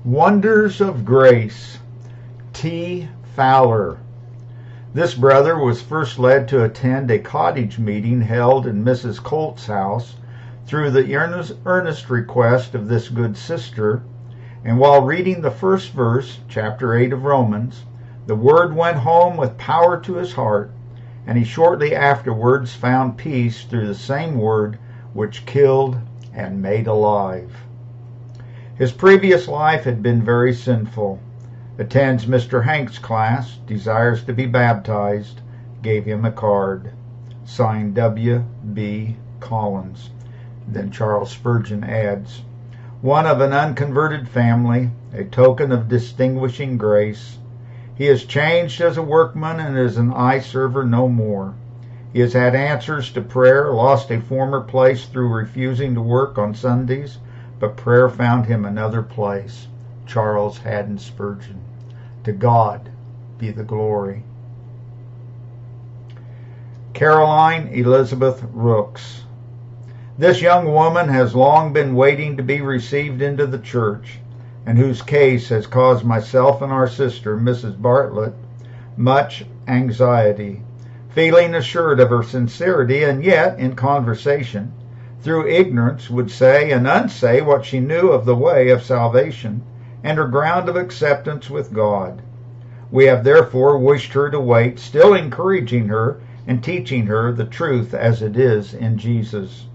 Wonders of Grace, T. Fowler. This brother was first led to attend a cottage meeting held in Mrs. Colt's house through the earnest request of this good sister, and while reading the first verse, chapter 8 of Romans, the word went home with power to his heart, and he shortly afterwards found peace through the same word which killed and made alive. His previous life had been very sinful. Attends Mr. Hank's class, desires to be baptized, gave him a card. Signed W. B. Collins. Then Charles Spurgeon adds, one of an unconverted family, a token of distinguishing grace. He has changed as a workman and is an eye server no more. He has had answers to prayer, lost a former place through refusing to work on Sundays, but prayer found him another place. Charles Haddon Spurgeon. To God be the glory. Caroline Elizabeth Rooks. This young woman has long been waiting to be received into the church, and whose case has caused myself and our sister, Mrs. Bartlett, much anxiety, feeling assured of her sincerity, and yet, in conversation, through ignorance would say and unsay what she knew of the way of salvation and her ground of acceptance with God. We have therefore wished her to wait, still encouraging her and teaching her the truth as it is in Jesus.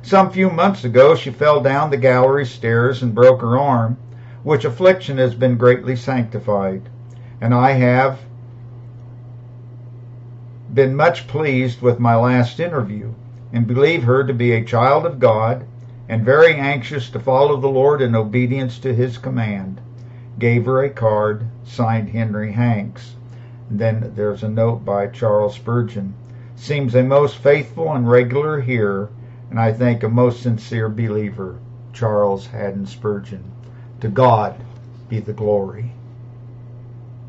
Some few months ago she fell down the gallery stairs and broke her arm, which affliction has been greatly sanctified, and I have been much pleased with my last interview, and believe her to be a child of God, and very anxious to follow the Lord in obedience to His command. Gave her a card, signed Henry Hanks. And then there's a note by Charles Spurgeon. Seems a most faithful and regular hearer, and I think a most sincere believer. Charles Haddon Spurgeon. To God be the glory.